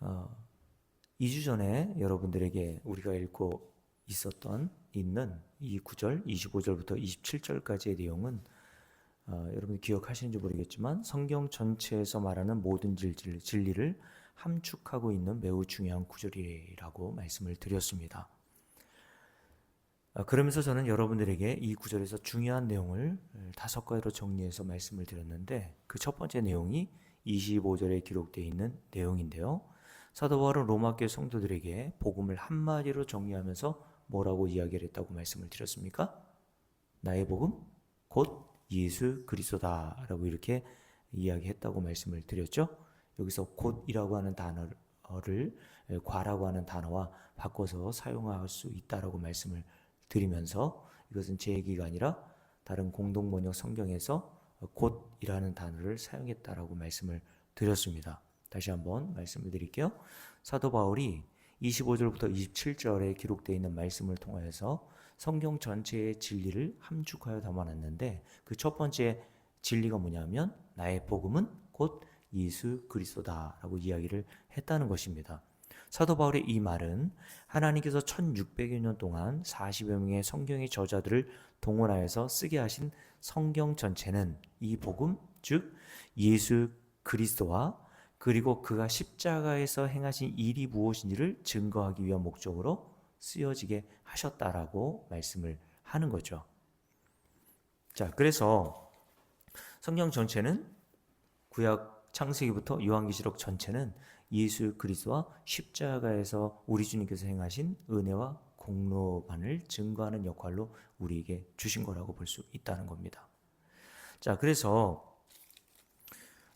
2주 전에 여러분들에게 우리가 읽고 있는 이 구절 25절부터 27절까지의 내용은 여러분이 기억하시는지 모르겠지만 성경 전체에서 말하는 모든 진리를 함축하고 있는 매우 중요한 구절이라고 말씀을 드렸습니다. 그러면서 저는 여러분들에게 이 구절에서 중요한 내용을 5가지로 정리해서 말씀을 드렸는데, 그 첫 번째 내용이 25절에 기록되어 있는 내용인데요. 사도 바울은 로마교회 성도들에게 복음을 한마디로 정리하면서 뭐라고 이야기를 했다고 말씀을 드렸습니까? 나의 복음 곧 예수 그리스도다 라고 이렇게 이야기했다고 말씀을 드렸죠. 여기서 곧이라고 하는 단어를 과라고 하는 단어와 바꿔서 사용할 수 있다라고 말씀을 드리면서, 이것은 제 얘기가 아니라 다른 공동번역 성경에서 곧이라는 단어를 사용했다라고 말씀을 드렸습니다. 다시 한번 말씀을 드릴게요. 사도 바울이 25절부터 27절에 기록되어 있는 말씀을 통하여서 성경 전체의 진리를 함축하여 담아놨는데, 그 첫 번째 진리가 뭐냐면 나의 복음은 곧 예수 그리스도다라고 이야기를 했다는 것입니다. 사도 바울의 이 말은 하나님께서 1600여 년 동안 40여 명의 성경의 저자들을 동원하여서 쓰게 하신 성경 전체는 이 복음, 즉 예수 그리스도와 그리고 그가 십자가에서 행하신 일이 무엇인지를 증거하기 위한 목적으로 쓰여지게 하셨다라고 말씀을 하는 거죠. 자, 그래서 성경 전체는 구약 창세기부터 요한계시록 전체는 예수 그리스도와 십자가에서 우리 주님께서 행하신 은혜와 공로만을 증거하는 역할로 우리에게 주신 거라고 볼 수 있다는 겁니다. 자, 그래서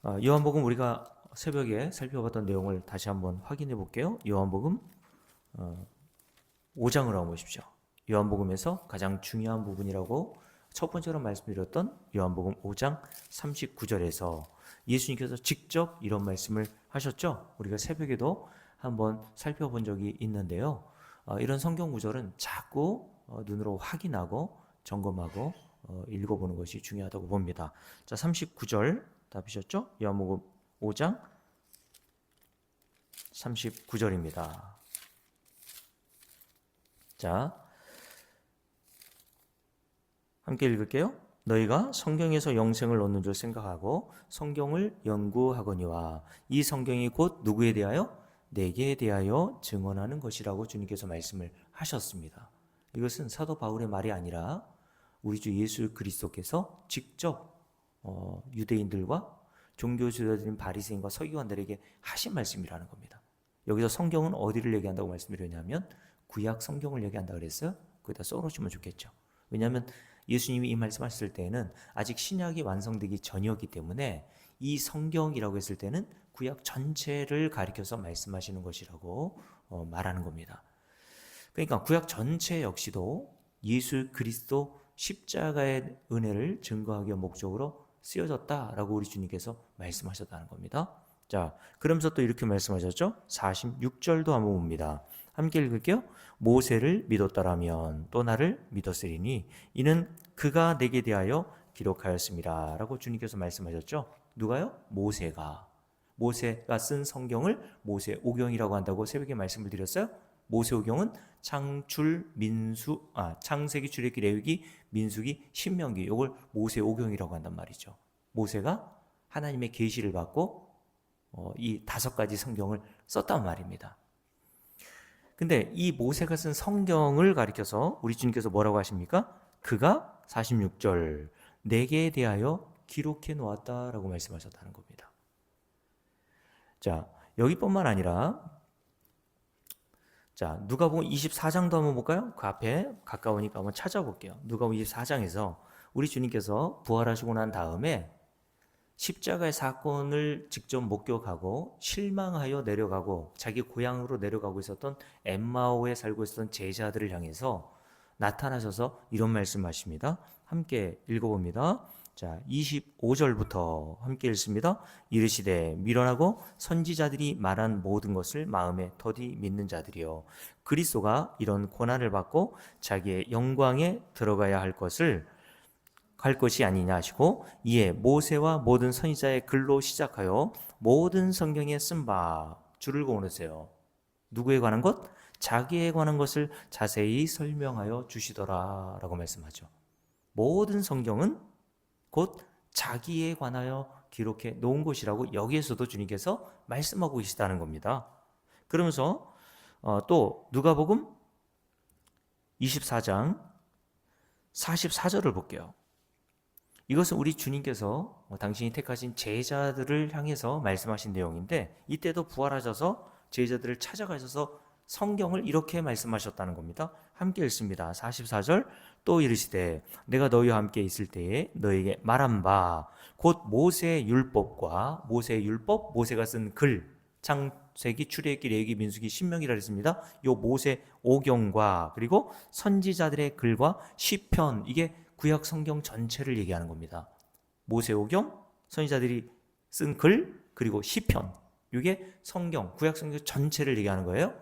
요한복음 우리가 새벽에 살펴봤던 내용을 다시 한번 확인해 볼게요. 요한복음 5장으로 한번 보십시오. 요한복음에서 가장 중요한 부분이라고 첫 번째로 말씀드렸던 요한복음 5장 39절에서 예수님께서 직접 이런 말씀을 하셨죠. 우리가 새벽에도 한번 살펴본 적이 있는데요. 이런 성경 구절은 자꾸 눈으로 확인하고 점검하고 읽어보는 것이 중요하다고 봅니다. 자, 39절 다 보셨죠? 요한복음 5장 39절입니다. 자, 함께 읽을게요. 너희가 성경에서 영생을 얻는 줄 생각하고 성경을 연구하거니와 이 성경이 곧 누구에 대하여? 내게 대하여 증언하는 것이라고 주님께서 말씀을 하셨습니다. 이것은 사도 바울의 말이 아니라 우리 주 예수 그리스도께서 직접 유대인들과 종교 지도자들인 바리새인과 서기관들에게 하신 말씀이라는 겁니다. 여기서 성경은 어디를 얘기한다고 말씀드렸냐면 구약 성경을 얘기한다고 그랬어요. 거기다 써놓으시면 좋겠죠. 왜냐하면 예수님이 이 말씀하셨을 때에는 아직 신약이 완성되기 전이었기 때문에 이 성경이라고 했을 때는 구약 전체를 가리켜서 말씀하시는 것이라고 말하는 겁니다. 그러니까 구약 전체 역시도 예수 그리스도 십자가의 은혜를 증거하기 위한 목적으로 쓰여졌다라고 우리 주님께서 말씀하셨다는 겁니다. 자, 그러면서 또 이렇게 말씀하셨죠. 46절도 한번 봅니다. 함께 읽을게요. 모세를 믿었다라면 또 나를 믿었으리니 이는 그가 내게 대하여 기록하였습니다 라고 주님께서 말씀하셨죠. 누가요? 모세가 쓴 성경을 모세오경이라고 한다고 새벽에 말씀을 드렸어요. 모세오경은 창세기, 출애굽기, 레위기, 민수기, 신명기, 이걸 모세오경이라고 한단 말이죠. 모세가 하나님의 계시를 받고 이 5가지 성경을 썼단 말입니다. 근데 이 모세가 쓴 성경을 가리켜서 우리 주님께서 뭐라고 하십니까? 그가 46절 내게 대하여 기록해 놓았다라고 말씀하셨다는 겁니다. 자, 여기뿐만 아니라 자, 누가복음 24장도 한번 볼까요? 그 앞에 가까우니까 한번 찾아볼게요. 누가복음 24장에서 우리 주님께서 부활하시고 난 다음에 십자가의 사건을 직접 목격하고 실망하여 내려가고 자기 고향으로 내려가고 있었던 엠마오에 살고 있었던 제자들을 향해서 나타나셔서 이런 말씀하십니다. 함께 읽어봅니다. 자, 25절부터 함께 읽습니다. 이르시되 미련하고 선지자들이 말한 모든 것을 마음에 더디 믿는 자들이요 그리스도가 이런 고난을 받고 자기의 영광에 들어가야 할 것이 아니냐 하시고 이에 모세와 모든 선지자의 글로 시작하여 모든 성경에 쓴 바 줄을 그어놓으세요. 누구에 관한 것? 자기에 관한 것을 자세히 설명하여 주시더라 라고 말씀하죠. 모든 성경은 곧 자기에 관하여 기록해 놓은 것이라고 여기에서도 주님께서 말씀하고 계시다는 겁니다. 그러면서 또 누가복음 24장 44절을 볼게요. 이것은 우리 주님께서 당신이 택하신 제자들을 향해서 말씀하신 내용인데, 이때도 부활하셔서 제자들을 찾아가셔서 성경을 이렇게 말씀하셨다는 겁니다. 함께 읽습니다. 44절. 또 이르시되 내가 너희와 함께 있을 때에 너희에게 말한 바 곧 모세의 율법과 모세의 율법, 모세가 쓴 글, 창세기, 출애굽기, 레위기, 민수기, 신명기라 했습니다. 요 모세 오경과 그리고 선지자들의 글과 시편, 이게 구약 성경 전체를 얘기하는 겁니다. 모세 오경, 선지자들이 쓴 글, 그리고 시편, 이게 성경, 구약 성경 전체를 얘기하는 거예요.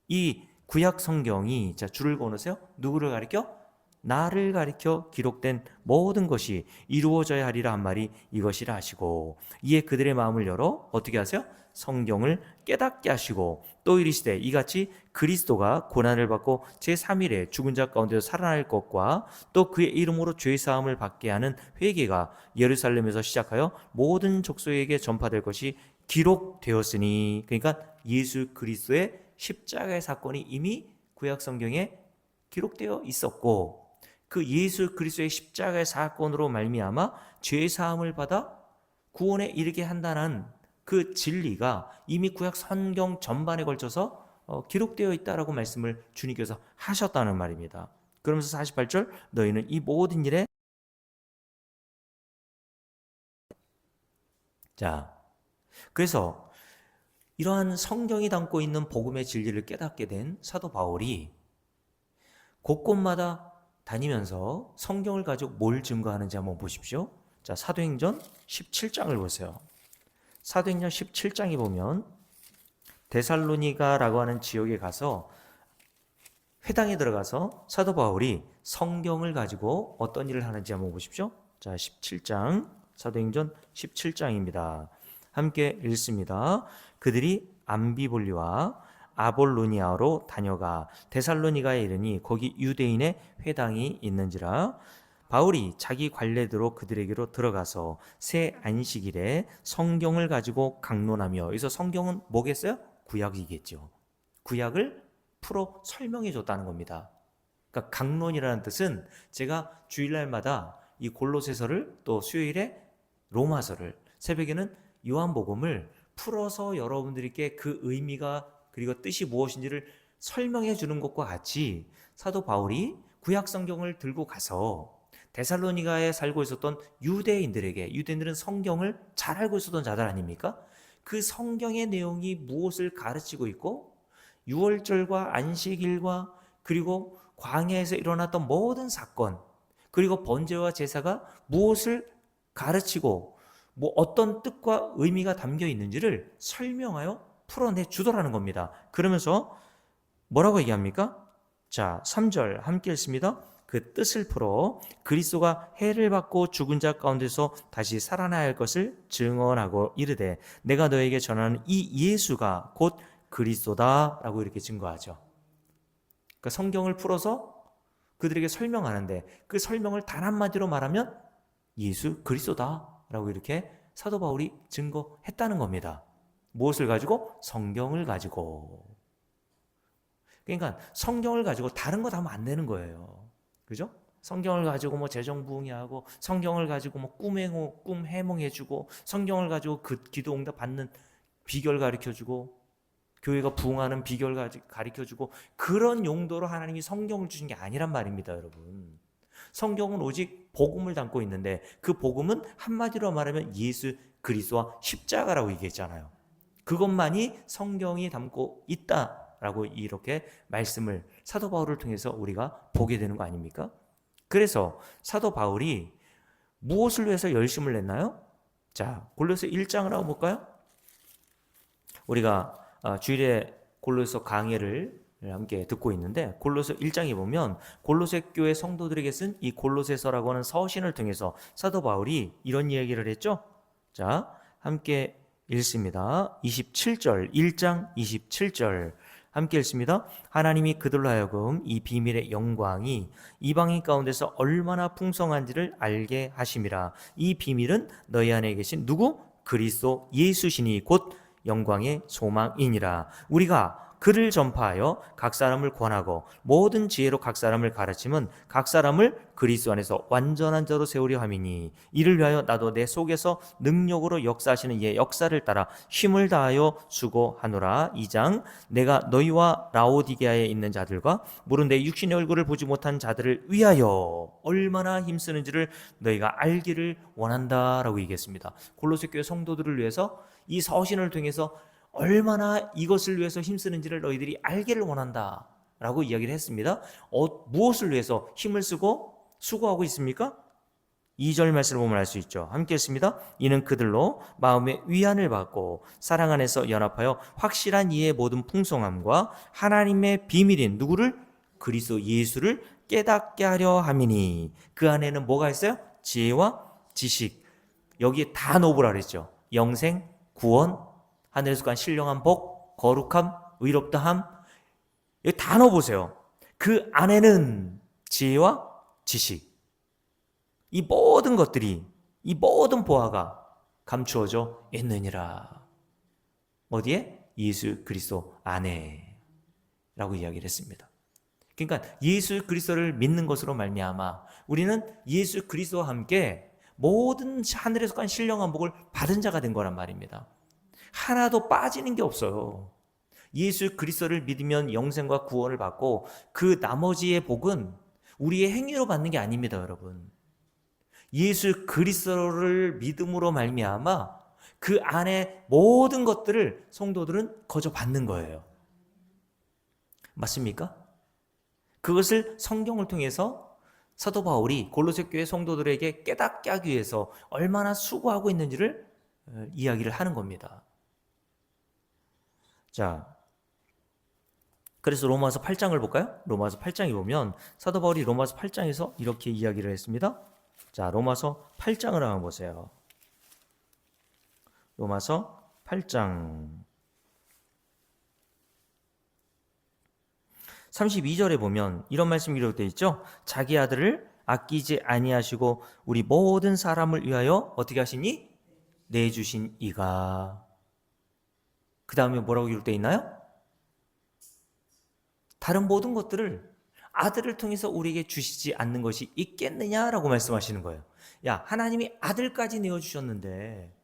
이 구약 성경이, 자, 줄을 그어놓으세요. 누구를 가리켜? 나를 가리켜 기록된 모든 것이 이루어져야 하리라 한 말이 이것이라 하시고, 이에 그들의 마음을 열어 어떻게 하세요? 성경을 깨닫게 하시고, 또 이르시되 이같이 그리스도가 고난을 받고 제3일에 죽은 자 가운데서 살아날 것과 또 그의 이름으로 죄사함을 받게 하는 회개가 예루살렘에서 시작하여 모든 족속에게 전파될 것이 기록되었으니, 그러니까 예수 그리스도의 십자가의 사건이 이미 구약 성경에 기록되어 있었고, 그 예수 그리스도의 십자가의 사건으로 말미암아 죄 사함을 받아 구원에 이르게 한다는 그 진리가 이미 구약 성경 전반에 걸쳐서 기록되어 있다라고 말씀을 주님께서 하셨다는 말입니다. 그러면서 48절, 너희는 이 모든 일에, 자, 그래서 이러한 성경이 담고 있는 복음의 진리를 깨닫게 된 사도 바울이 곳곳마다 다니면서 성경을 가지고 뭘 증거하는지 한번 보십시오. 자, 사도행전 17장을 보세요. 사도행전 17장에 보면 데살로니가라고 하는 지역에 가서 회당에 들어가서 사도 바울이 성경을 가지고 어떤 일을 하는지 한번 보십시오. 자, 17장, 사도행전 17장입니다. 함께 읽습니다. 그들이 암비볼리와 아볼로니아로 다녀가 데살로니가에 이르니 거기 유대인의 회당이 있는지라. 바울이 자기 관례대로 그들에게로 들어가서 새 안식일에 성경을 가지고 강론하며, 여기서 성경은 뭐겠어요? 구약이겠죠. 구약을 풀어 설명해 줬다는 겁니다. 그러니까 강론이라는 뜻은, 제가 주일날마다 이 골로새서를, 또 수요일에 로마서를, 새벽에는 요한복음을 풀어서 여러분들께 그 의미가 그리고 뜻이 무엇인지를 설명해 주는 것과 같이, 사도 바울이 구약 성경을 들고 가서 데살로니가에 살고 있었던 유대인들에게, 유대인들은 성경을 잘 알고 있었던 자들 아닙니까? 그 성경의 내용이 무엇을 가르치고 있고, 유월절과 안식일과 그리고 광야에서 일어났던 모든 사건, 그리고 번제와 제사가 무엇을 가르치고 어떤 뜻과 의미가 담겨 있는지를 설명하여 풀어내 주더라는 겁니다. 그러면서 뭐라고 얘기합니까? 자, 3절 함께 읽습니다. 그 뜻을 풀어 그리스도가 해를 받고 죽은 자 가운데서 다시 살아나야 할 것을 증언하고 이르되 내가 너에게 전하는 이 예수가 곧 그리스도다 라고 이렇게 증거하죠. 그러니까 성경을 풀어서 그들에게 설명하는데, 그 설명을 단 한마디로 말하면 예수 그리스도다 라고 이렇게 사도 바울이 증거했다는 겁니다. 무엇을 가지고? 성경을 가지고. 그러니까 성경을 가지고 다른 거 다 하면 안 되는 거예요. 그죠? 성경을 가지고 뭐 재정부응야하고, 성경을 가지고 뭐 꿈 해몽해주고, 성경을 가지고 그 기도 응답 받는 비결 가르쳐주고, 교회가 부흥하는 비결 가르쳐주고, 그런 용도로 하나님이 성경을 주신 게 아니란 말입니다, 여러분. 성경은 오직 복음을 담고 있는데, 그 복음은 한마디로 말하면 예수 그리스도와 십자가라고 얘기했잖아요. 그것만이 성경이 담고 있다라고 이렇게 말씀을 사도 바울을 통해서 우리가 보게 되는 거 아닙니까? 그래서 사도 바울이 무엇을 위해서 열심을 냈나요? 자, 골로새 1장을 한번 볼까요? 우리가 주일에 골로새 강해를 함께 듣고 있는데, 골로새 1장에 보면 골로새 교회 성도들에게 쓴 이 골로새서라고 하는 서신을 통해서 사도 바울이 이런 이야기를 했죠. 자, 함께 읽습니다. 27절, 1장 27절 함께 읽습니다. 하나님이 그들로 하여금 이 비밀의 영광이 이방인 가운데서 얼마나 풍성한지를 알게 하심이라. 이 비밀은 너희 안에 계신 누구? 그리스도 예수시니 곧 영광의 소망이니라. 우리가 그를 전파하여 각 사람을 권하고 모든 지혜로 각 사람을 가르침은 각 사람을 그리스도 안에서 완전한 자로 세우려 함이니 이를 위하여 나도 내 속에서 능력으로 역사하시는 이의 역사를 따라 힘을 다하여 수고하노라. 2장 내가 너희와 라오디게아에 있는 자들과 물은 내 육신의 얼굴을 보지 못한 자들을 위하여 얼마나 힘쓰는지를 너희가 알기를 원한다라고 얘기했습니다. 골로새 교회 성도들을 위해서 이 서신을 통해서 얼마나 이것을 위해서 힘쓰는지를 너희들이 알기를 원한다 라고 이야기를 했습니다. 무엇을 위해서 힘을 쓰고 수고하고 있습니까? 2절 말씀을 보면 알 수 있죠. 함께 했습니다. 이는 그들로 마음의 위안을 받고 사랑 안에서 연합하여 확실한 이해의 모든 풍성함과 하나님의 비밀인 누구를? 그리스도 예수를 깨닫게 하려 함이니 그 안에는 뭐가 있어요? 지혜와 지식. 여기에 다 넣어보라 그랬죠. 영생, 구원, 하늘에서 간 신령한 복, 거룩함, 의롭다함, 여기 다 넣어보세요. 그 안에는 지혜와 지식, 이 모든 것들이, 이 모든 보화가 감추어져 있느니라. 어디에? 예수 그리스도 안에 라고 이야기를 했습니다. 그러니까 예수 그리스도를 믿는 것으로 말미암아 우리는 예수 그리스도와 함께 모든 하늘에서 간 신령한 복을 받은 자가 된 거란 말입니다. 하나도 빠지는 게 없어요. 예수 그리스도를 믿으면 영생과 구원을 받고 그 나머지의 복은 우리의 행위로 받는 게 아닙니다, 여러분. 예수 그리스도를 믿음으로 말미암아 그 안에 모든 것들을 성도들은 거저 받는 거예요. 맞습니까? 그것을 성경을 통해서 사도 바울이 골로새 교회 성도들에게 깨닫게 하기 위해서 얼마나 수고하고 있는지를 이야기를 하는 겁니다. 자, 그래서 로마서 8장을 볼까요? 로마서 8장에 보면 사도 바울이 로마서 8장에서 이렇게 이야기를 했습니다. 자, 로마서 8장을 한번 보세요. 로마서 8장 32절에 보면 이런 말씀이 기록되어 있죠. 자기 아들을 아끼지 아니하시고 우리 모든 사람을 위하여 어떻게 하시니? 내주신 이가. 그 다음에 뭐라고 기록되어 있나요? 다른 모든 것들을 아들을 통해서 우리에게 주시지 않는 것이 있겠느냐라고 말씀하시는 거예요. 야, 하나님이 아들까지 내어주셨는데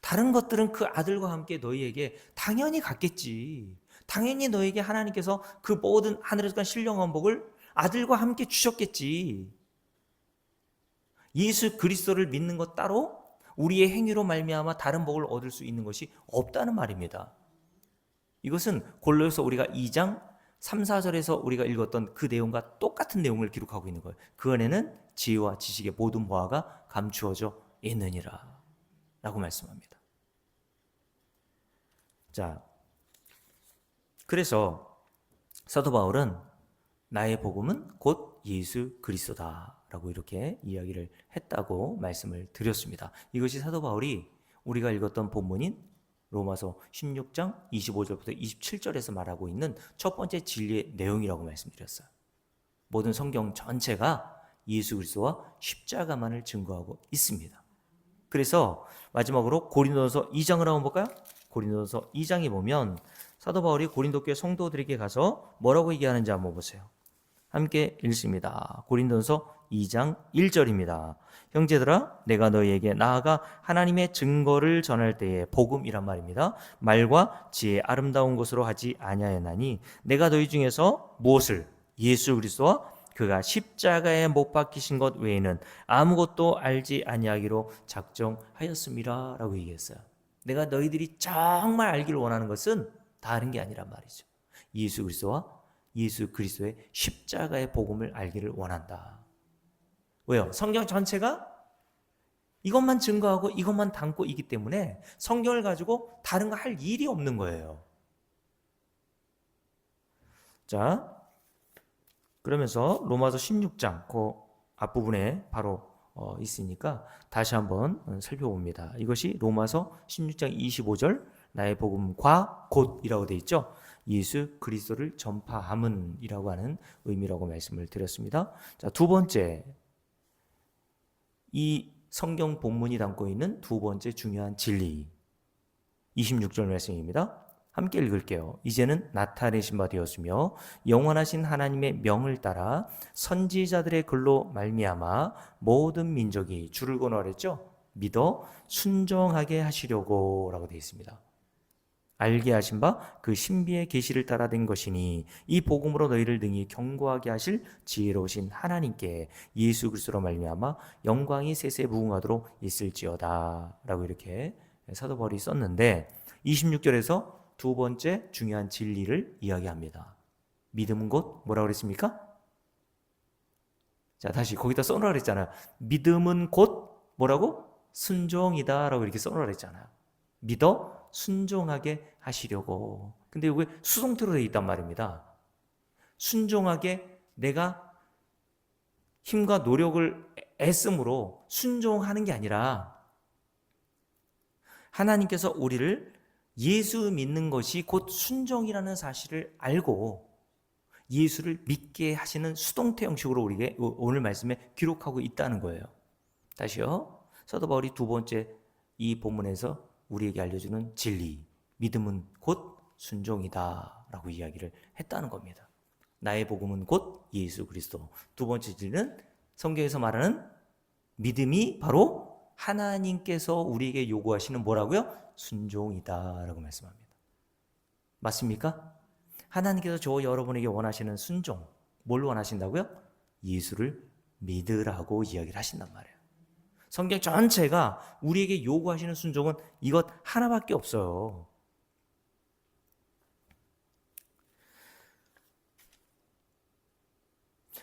다른 것들은 그 아들과 함께 너희에게 당연히 갔겠지. 당연히 너에게 하나님께서 그 모든 하늘에서 간 신령한 복을 아들과 함께 주셨겠지. 예수 그리스도를 믿는 것 따로 우리의 행위로 말미암아 다른 복을 얻을 수 있는 것이 없다는 말입니다. 이것은 골로새서 우리가 2장 3, 4절에서 우리가 읽었던 그 내용과 똑같은 내용을 기록하고 있는 거예요. 그 안에는 지혜와 지식의 모든 보화가 감추어져 있느니라 라고 말씀합니다. 자, 그래서 사도 바울은 나의 복음은 곧 예수 그리스도다 라고 이렇게 이야기를 했다고 말씀을 드렸습니다. 이것이 사도 바울이 우리가 읽었던 본문인 로마서 16장 25절부터 27절에서 말하고 있는 첫 번째 진리의 내용이라고 말씀드렸어요. 모든 성경 전체가 예수 그리스도와 십자가만을 증거하고 있습니다. 그래서 마지막으로 고린도서 2장을 한번 볼까요? 고린도서 2장에 보면 사도 바울이 고린도 교회 성도들에게 가서 뭐라고 얘기하는지 한번 보세요. 함께 읽습니다. 고린도서 2장 1절입니다. 형제들아, 내가 너희에게 나아가 하나님의 증거를 전할 때에 복음이란 말입니다. 말과 지혜 아름다운 것으로 하지 아니하였나니 내가 너희 중에서 무엇을? 예수 그리스도와 그가 십자가에 못 박히신 것 외에는 아무것도 알지 아니하기로 작정하였습니다 라고 얘기했어요. 내가 너희들이 정말 알기를 원하는 것은 다른 게 아니란 말이죠. 예수 그리스도와 예수 그리스도의 십자가의 복음을 알기를 원한다. 왜요? 성경 전체가 이것만 증거하고 이것만 담고 있기 때문에 성경을 가지고 다른 거 할 일이 없는 거예요. 자, 그러면서 로마서 16장 그 앞부분에 바로 있으니까 다시 한번 살펴봅니다. 이것이 로마서 16장 25절 나의 복음과 곧이라고 되어 있죠. 예수 그리스도를 전파함은 이라고 하는 의미라고 말씀을 드렸습니다. 자, 두 번째, 이 성경 본문이 담고 있는 두 번째 중요한 진리, 26절 말씀입니다. 함께 읽을게요. 이제는 나타내신 바 되었으며 영원하신 하나님의 명을 따라 선지자들의 글로 말미암아 모든 민족이 줄을 건너랬죠. 믿어 순종하게 하시려고 라고 되어 있습니다. 알게 하신 바 그 신비의 계시를 따라 된 것이니 이 복음으로 너희를 능히 경고하게 하실 지혜로우신 하나님께 예수 그리스도로 말미암아 영광이 세세 무궁하도록 있을지어다 라고 이렇게 사도 바울이 썼는데 26절에서 두 번째 중요한 진리를 이야기합니다. 믿음은 곧 뭐라고 그랬습니까? 자, 다시 거기다 써놓으라 그랬잖아요. 믿음은 곧 뭐라고? 순종이다 라고 이렇게 써놓으라 그랬잖아요. 믿어 순종하게 하시려고. 근데 이게 수동태로 되어 있단 말입니다. 순종하게 내가 힘과 노력을 애씀으로 순종하는 게 아니라 하나님께서 우리를 예수 믿는 것이 곧 순종이라는 사실을 알고 예수를 믿게 하시는 수동태 형식으로 우리에게 오늘 말씀에 기록하고 있다는 거예요. 다시요. 사도 바울이 두 번째 이 본문에서 우리에게 알려주는 진리, 믿음은 곧 순종이다 라고 이야기를 했다는 겁니다. 나의 복음은 곧 예수 그리스도. 두 번째 진리는 성경에서 말하는 믿음이 바로 하나님께서 우리에게 요구하시는 뭐라고요? 순종이다 라고 말씀합니다. 맞습니까? 하나님께서 저 여러분에게 원하시는 순종, 뭘 원하신다고요? 예수를 믿으라고 이야기를 하신단 말이에요. 성경 전체가 우리에게 요구하시는 순종은 이것 하나밖에 없어요.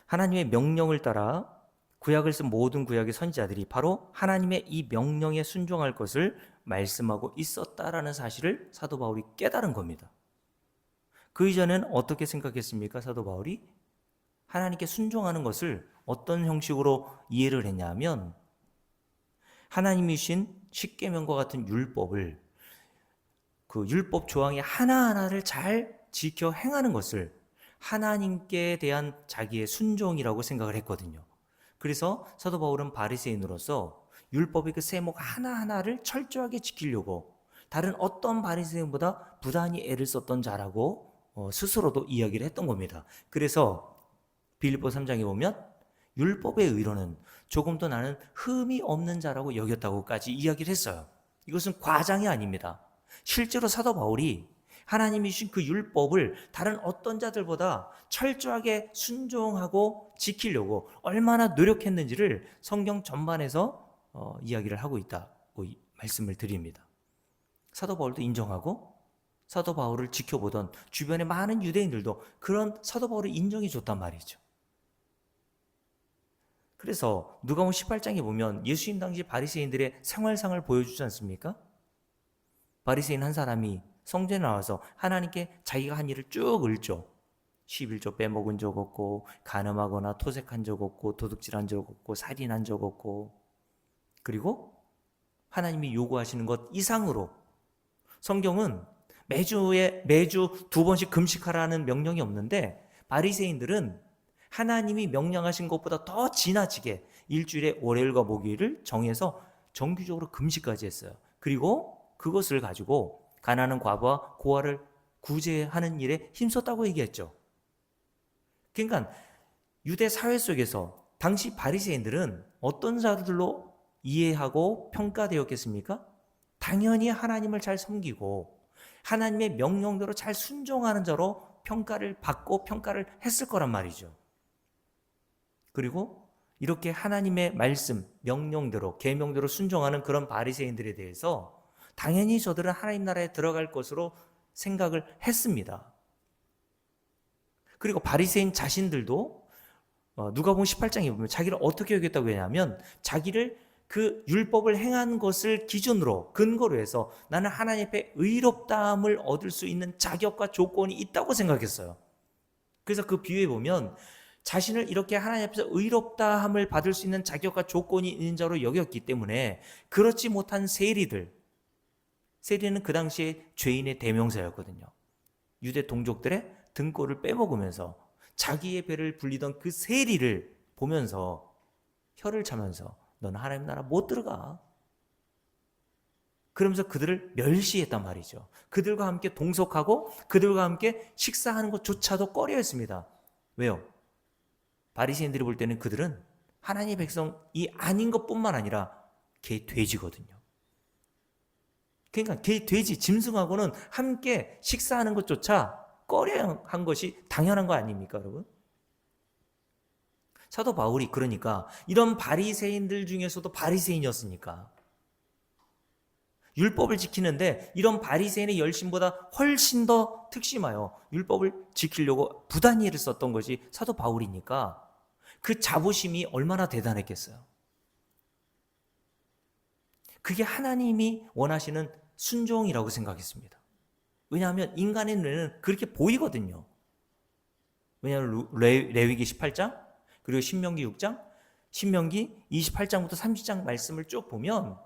하나님의 명령을 따라 구약을 쓴 모든 구약의 선지자들이 바로 하나님의 이 명령에 순종할 것을 말씀하고 있었다라는 사실을 사도 바울이 깨달은 겁니다. 그 이전엔 어떻게 생각했습니까? 사도 바울이 하나님께 순종하는 것을 어떤 형식으로 이해를 했냐면 하나님이 주신 십계명과 같은 율법을 그 율법 조항의 하나하나를 잘 지켜 행하는 것을 하나님께 대한 자기의 순종이라고 생각을 했거든요. 그래서 사도 바울은 바리새인으로서 율법의 그 세목 하나하나를 철저하게 지키려고 다른 어떤 바리새인보다 부단히 애를 썼던 자라고 스스로도 이야기를 했던 겁니다. 그래서 빌립보 3장에 보면 율법의 의로는 조금도 나는 흠이 없는 자라고 여겼다고까지 이야기를 했어요. 이것은 과장이 아닙니다. 실제로 사도 바울이 하나님이 주신 그 율법을 다른 어떤 자들보다 철저하게 순종하고 지키려고 얼마나 노력했는지를 성경 전반에서 이야기를 하고 있다고 말씀을 드립니다. 사도 바울도 인정하고 사도 바울을 지켜보던 주변의 많은 유대인들도 그런 사도 바울을 인정해 줬단 말이죠. 그래서 누가복음 18장에 보면 예수님 당시 바리새인들의 생활상을 보여주지 않습니까? 바리새인 한 사람이 성전에 나와서 하나님께 자기가 한 일을 쭉 읊죠. 11조 빼먹은 적 없고, 간음하거나 토색한 적 없고, 도둑질한 적 없고, 살인한 적 없고, 그리고 하나님이 요구하시는 것 이상으로 성경은 매주 두 번씩 금식하라는 명령이 없는데 바리새인들은 하나님이 명령하신 것보다 더 지나치게 일주일에 월요일과 목요일을 정해서 정기적으로 금식까지 했어요. 그리고 그것을 가지고 가난한 과부와 고아를 구제하는 일에 힘썼다고 얘기했죠. 그러니까 유대 사회 속에서 당시 바리새인들은 어떤 자들로 이해하고 평가되었겠습니까? 당연히 하나님을 잘 섬기고 하나님의 명령대로 잘 순종하는 자로 평가를 받고 평가를 했을 거란 말이죠. 그리고 이렇게 하나님의 말씀, 명령대로, 계명대로 순종하는 그런 바리새인들에 대해서 당연히 저들은 하나님 나라에 들어갈 것으로 생각을 했습니다. 그리고 바리새인 자신들도 누가복음 18장에 보면 자기를 어떻게 여겼다고 하냐면 자기를 그 율법을 행한 것을 기준으로 근거로 해서 나는 하나님 앞에 의롭다함을 얻을 수 있는 자격과 조건이 있다고 생각했어요. 그래서 그 비유에 보면 자신을 이렇게 하나님 앞에서 의롭다함을 받을 수 있는 자격과 조건이 있는 자로 여겼기 때문에 그렇지 못한 세리는 그 당시에 죄인의 대명사였거든요. 유대 동족들의 등골을 빼먹으면서 자기의 배를 불리던 그 세리를 보면서 혀를 차면서 너는 하나님 나라 못 들어가. 그러면서 그들을 멸시했단 말이죠. 그들과 함께 동석하고 그들과 함께 식사하는 것조차도 꺼려했습니다. 왜요? 바리새인들이 볼 때는 그들은 하나님의 백성이 아닌 것뿐만 아니라 돼지거든요. 그러니까 돼지, 짐승하고는 함께 식사하는 것조차 꺼려한 것이 당연한 거 아닙니까, 여러분? 사도 바울이 그러니까 이런 바리새인들 중에서도 바리새인이었으니까 율법을 지키는데 이런 바리새인의 열심보다 훨씬 더 특심하여 율법을 지키려고 부단히 애를 썼던 것이 사도 바울이니까 그 자부심이 얼마나 대단했겠어요. 그게 하나님이 원하시는 순종이라고 생각했습니다. 왜냐하면 인간의 눈에는 그렇게 보이거든요. 왜냐하면 레위기 18장 그리고 신명기 6장 신명기 28장부터 30장 말씀을 쭉 보면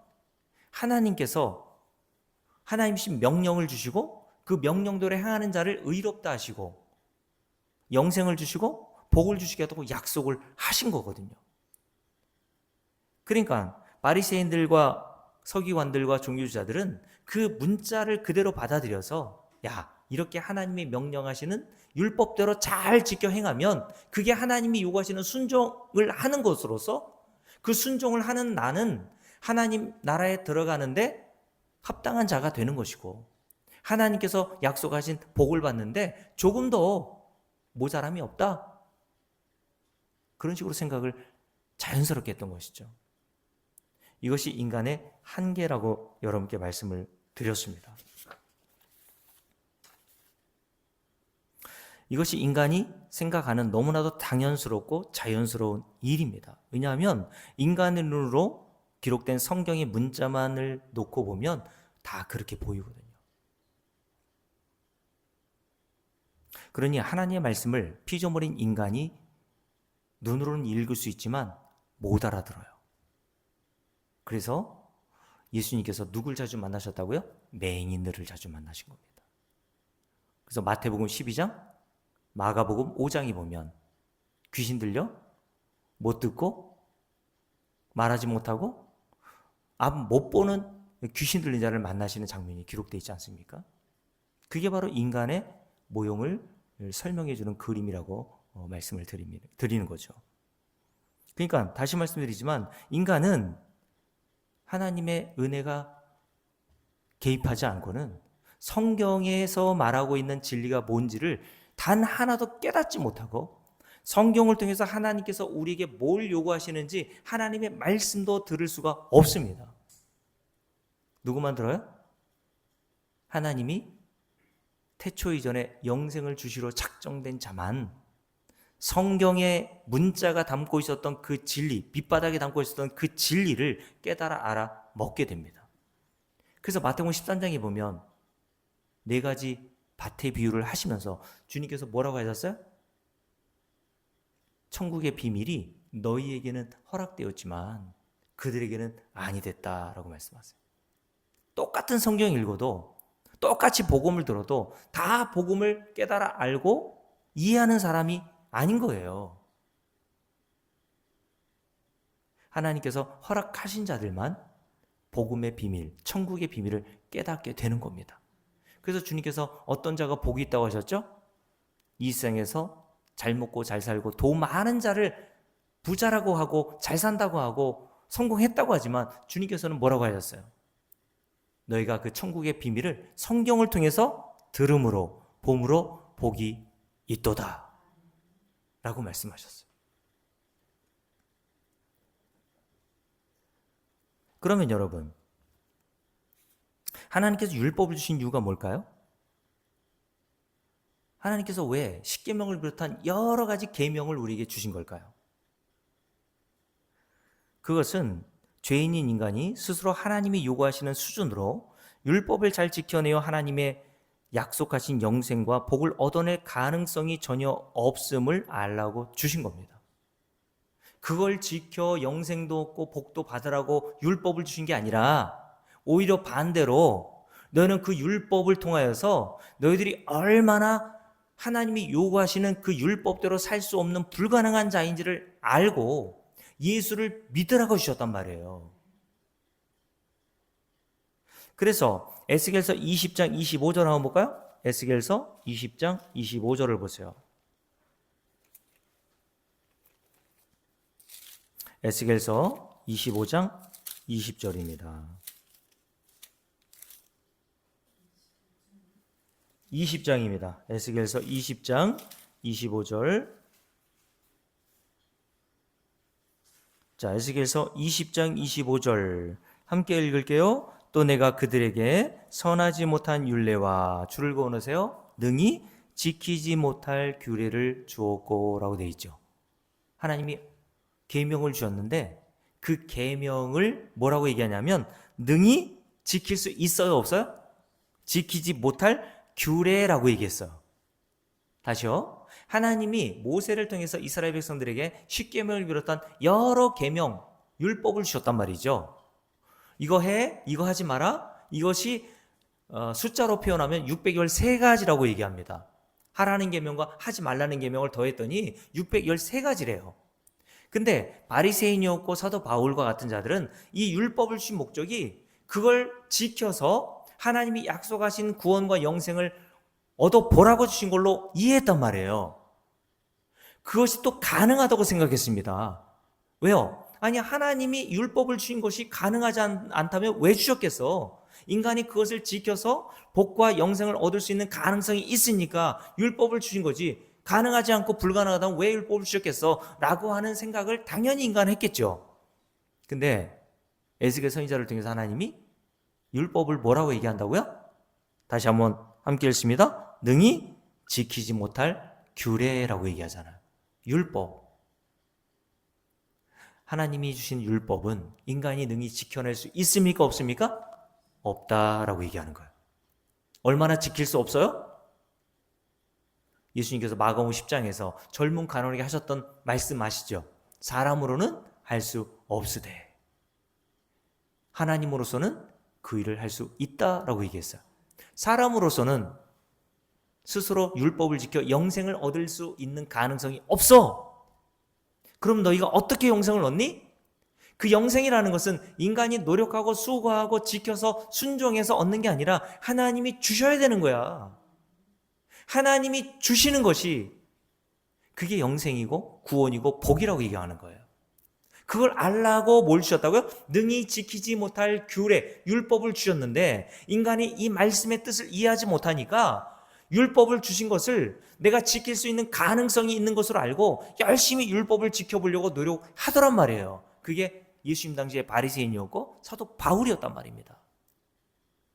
하나님이신 명령을 주시고 그 명령대로 행하는 자를 의롭다 하시고 영생을 주시고 복을 주시겠다고 약속을 하신 거거든요. 그러니까 바리새인들과 서기관들과 종교주자들은 그 문자를 그대로 받아들여서 이렇게 하나님이 명령하시는 율법대로 잘 지켜 행하면 그게 하나님이 요구하시는 순종을 하는 것으로서 그 순종을 하는 나는 하나님 나라에 들어가는데 합당한 자가 되는 것이고 하나님께서 약속하신 복을 받는데 조금 더 모자람이 없다. 그런 식으로 생각을 자연스럽게 했던 것이죠. 이것이 인간의 한계라고 여러분께 말씀을 드렸습니다. 이것이 인간이 생각하는 너무나도 당연스럽고 자연스러운 일입니다. 왜냐하면 인간의 눈으로 기록된 성경의 문자만을 놓고 보면 다 그렇게 보이거든요. 그러니 하나님의 말씀을 피조물인 인간이 눈으로는 읽을 수 있지만 못 알아들어요. 그래서 예수님께서 누굴 자주 만나셨다고요? 맹인들을 자주 만나신 겁니다. 그래서 마태복음 12장, 마가복음 5장에 보면 귀신 들려? 못 듣고? 말하지 못하고? 앞 못 보는 귀신 들린 자를 만나시는 장면이 기록되어 있지 않습니까? 그게 바로 인간의 모형을 설명해 주는 그림이라고 말씀을 드리는 거죠. 그러니까 다시 말씀드리지만 인간은 하나님의 은혜가 개입하지 않고는 성경에서 말하고 있는 진리가 뭔지를 단 하나도 깨닫지 못하고 성경을 통해서 하나님께서 우리에게 뭘 요구하시는지 하나님의 말씀도 들을 수가 없습니다. 누구만 들어요? 하나님이 태초 이전에 영생을 주시러 작정된 자만 성경의 문자가 담고 있었던 그 진리, 밑바닥에 담고 있었던 그 진리를 깨달아 알아 먹게 됩니다. 그래서 마태복음 13장에 보면 4가지 밭의 비유를 하시면서 주님께서 뭐라고 하셨어요? 천국의 비밀이 너희에게는 허락되었지만 그들에게는 아니 됐다라고 말씀하세요. 똑같은 성경 읽어도 똑같이 복음을 들어도 다 복음을 깨달아 알고 이해하는 사람이 아닌 거예요. 하나님께서 허락하신 자들만 복음의 비밀, 천국의 비밀을 깨닫게 되는 겁니다. 그래서 주님께서 어떤 자가 복이 있다고 하셨죠? 이 세상에서 잘 먹고 잘 살고 돈 많은 자를 부자라고 하고 잘 산다고 하고 성공했다고 하지만 주님께서는 뭐라고 하셨어요? 너희가 그 천국의 비밀을 성경을 통해서 들음으로 봄으로 복이 있도다 라고 말씀하셨어요. 그러면 여러분, 하나님께서 율법을 주신 이유가 뭘까요? 하나님께서 왜 십계명을 비롯한 여러 가지 계명을 우리에게 주신 걸까요? 그것은 죄인인 인간이 스스로 하나님이 요구하시는 수준으로 율법을 잘 지켜내어 하나님의 약속하신 영생과 복을 얻어낼 가능성이 전혀 없음을 알라고 주신 겁니다. 그걸 지켜 영생도 얻고 복도 받으라고 율법을 주신 게 아니라 오히려 반대로 너희는 그 율법을 통하여서 너희들이 얼마나 하나님이 요구하시는 그 율법대로 살 수 없는 불가능한 자인지를 알고 예수를 믿으라고 주셨단 말이에요. 그래서 에스겔서 20장 25절 한번 볼까요? 에스겔서 20장 25절을 보세요. 에스겔서 25장 20절입니다. 20장입니다. 에스겔서 20장 25절. 자, 에스겔서 20장 25절 함께 읽을게요. 또 내가 그들에게 선하지 못한 율례와 줄을 그어놓으세요. 능히 지키지 못할 규례를 주었고 라고 되어 있죠. 하나님이 계명을 주셨는데 그 계명을 뭐라고 얘기하냐면 능히 지킬 수 있어요, 없어요? 지키지 못할 규례라고 얘기했어요. 다시요. 하나님이 모세를 통해서 이스라엘 백성들에게 십계명을 비롯한 여러 계명, 율법을 주셨단 말이죠. 이거 해, 이거 하지 마라. 이것이 숫자로 표현하면 613가지라고 얘기합니다. 하라는 계명과 하지 말라는 계명을 더했더니 613가지래요. 근데 바리새인이었고 사도 바울과 같은 자들은 이 율법을 주신 목적이 그걸 지켜서 하나님이 약속하신 구원과 영생을 얻어보라고 주신 걸로 이해했단 말이에요. 그것이 또 가능하다고 생각했습니다. 왜요? 아니, 하나님이 율법을 주신 것이 가능하지 않다면 왜 주셨겠어? 인간이 그것을 지켜서 복과 영생을 얻을 수 있는 가능성이 있으니까 율법을 주신 거지, 가능하지 않고 불가능하다면 왜 율법을 주셨겠어? 라고 하는 생각을 당연히 인간은 했겠죠. 근데 에스겔 선지자를 통해서 하나님이 율법을 뭐라고 얘기한다고요? 다시 한번 함께 읽습니다. 능히 지키지 못할 규례라고 얘기하잖아요. 율법. 하나님이 주신 율법은 인간이 능히 지켜낼 수 있습니까? 없습니까? 없다라고 얘기하는 거예요. 얼마나 지킬 수 없어요? 예수님께서 마가복음 10장에서 젊은 간원에게 하셨던 말씀 아시죠? 사람으로는 할 수 없으되 하나님으로서는 그 일을 할 수 있다라고 얘기했어요. 사람으로서는 스스로 율법을 지켜 영생을 얻을 수 있는 가능성이 없어. 그럼 너희가 어떻게 영생을 얻니? 그 영생이라는 것은 인간이 노력하고 수고하고 지켜서 순종해서 얻는 게 아니라 하나님이 주셔야 되는 거야. 하나님이 주시는 것이 그게 영생이고 구원이고 복이라고 얘기하는 거예요. 그걸 알라고 뭘 주셨다고요? 능히 지키지 못할 규례, 율법을 주셨는데 인간이 이 말씀의 뜻을 이해하지 못하니까 율법을 주신 것을 내가 지킬 수 있는 가능성이 있는 것으로 알고 열심히 율법을 지켜보려고 노력하더란 말이에요. 그게 예수님 당시에 바리새인이었고 사도 바울이었단 말입니다.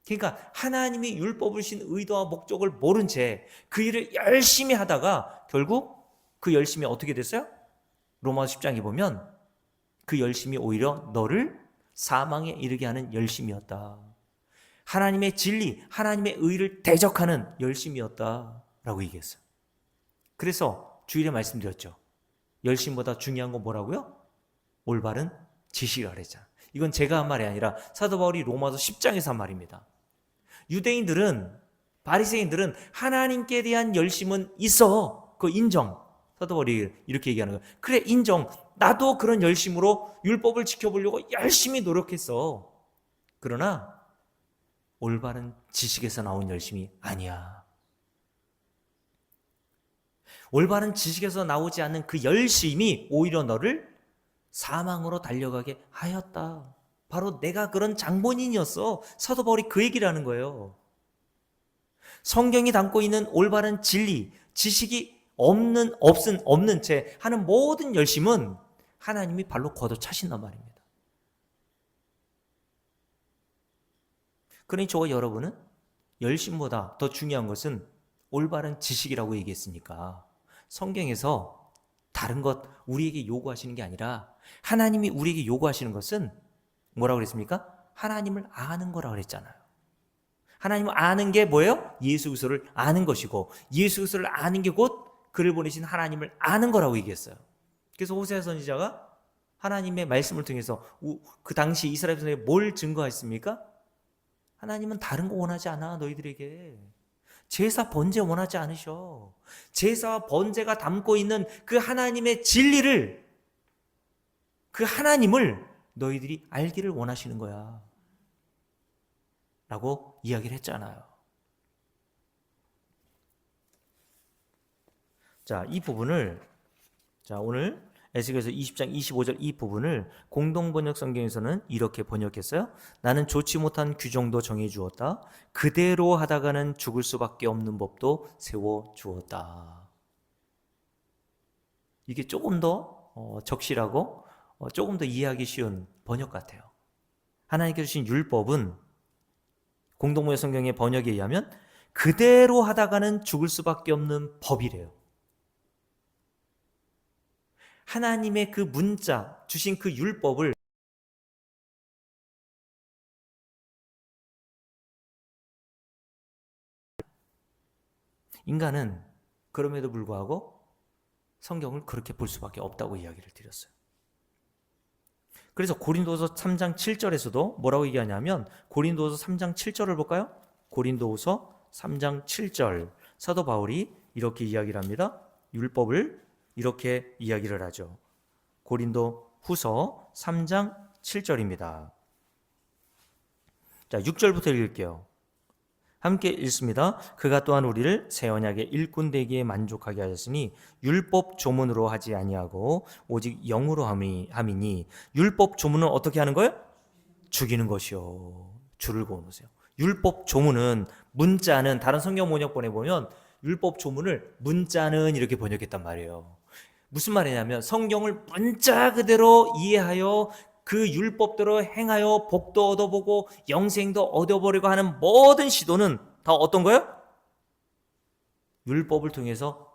그러니까 하나님이 율법을 주신 의도와 목적을 모른 채 그 일을 열심히 하다가 결국 그 열심이 어떻게 됐어요? 로마서 10장에 보면 그 열심이 오히려 너를 사망에 이르게 하는 열심이었다. 하나님의 진리, 하나님의 의를 대적하는 열심이었다라고 얘기했어요. 그래서 주일에 말씀드렸죠. 열심보다 중요한 건 뭐라고요? 올바른 지식이라 그랬잖아요. 이건 제가 한 말이 아니라 사도 바울이 로마서 10장에서 한 말입니다. 유대인들은, 바리새인들은 하나님께 대한 열심은 있어. 그거 인정. 사도 바울이 이렇게 얘기하는 거예요. 그래, 인정. 나도 그런 열심으로 율법을 지켜보려고 열심히 노력했어. 그러나 올바른 지식에서 나온 열심이 아니야. 올바른 지식에서 나오지 않는 그 열심이 오히려 너를 사망으로 달려가게 하였다. 바로 내가 그런 장본인이었어. 사도 바울이 그 얘기를 하는 거예요. 성경이 담고 있는 올바른 진리, 지식이 없는 채 하는 모든 열심은 하나님이 발로 걷어차신단 말입니다. 그러니 저와 여러분은 열심보다 더 중요한 것은 올바른 지식이라고 얘기했으니까 성경에서 다른 것 우리에게 요구하시는 게 아니라 하나님이 우리에게 요구하시는 것은 뭐라고 그랬습니까? 하나님을 아는 거라고 그랬잖아요. 하나님을 아는 게 뭐예요? 예수 그리스도를 아는 것이고 예수 그리스도를 아는 게 곧 그를 보내신 하나님을 아는 거라고 얘기했어요. 그래서 호세아 선지자가 하나님의 말씀을 통해서 그 당시 이스라엘 백성에게 뭘 증거했습니까? 하나님은 다른 거 원하지 않아. 너희들에게 제사 번제 원하지 않으셔. 제사와 번제가 담고 있는 그 하나님의 진리를, 그 하나님을 너희들이 알기를 원하시는 거야 라고 이야기를 했잖아요. 자, 이 부분을 오늘 에스겔서 20장 25절 이 부분을 공동번역 성경에서는 이렇게 번역했어요. 나는 좋지 못한 규정도 정해 주었다. 그대로 하다가는 죽을 수밖에 없는 법도 세워 주었다. 이게 조금 더 적실하고 조금 더 이해하기 쉬운 번역 같아요. 하나님께서 주신 율법은 공동번역 성경의 번역에 의하면 그대로 하다가는 죽을 수밖에 없는 법이래요. 하나님의 그 문자, 주신 그 율법을 인간은 그럼에도 불구하고 성경을 그렇게 볼 수밖에 없다고 이야기를 드렸어요. 그래서 고린도후서 3장 7절에서도 뭐라고 얘기하냐면 고린도후서 3장 7절을 볼까요? 고린도후서 3장 7절 사도 바울이 이렇게 이야기를 합니다. 율법을 이렇게 이야기를 하죠. 고린도후서 3장 7절입니다. 자, 6절부터 읽을게요. 함께 읽습니다. 그가 또한 우리를 새 언약의 일꾼 되기에 만족하게 하셨으니 율법 조문으로 하지 아니하고 오직 영으로 함이니 율법 조문은 어떻게 하는 거예요? 죽이는 것이요. 줄을 그어놓으세요. 율법 조문은 문자는 다른 성경 번역본에 보면 율법 조문을 문자는 이렇게 번역했단 말이에요. 무슨 말이냐면 성경을 문자 그대로 이해하여 그 율법대로 행하여 복도 얻어보고 영생도 얻어보려고 하는 모든 시도는 다 어떤 거예요? 율법을 통해서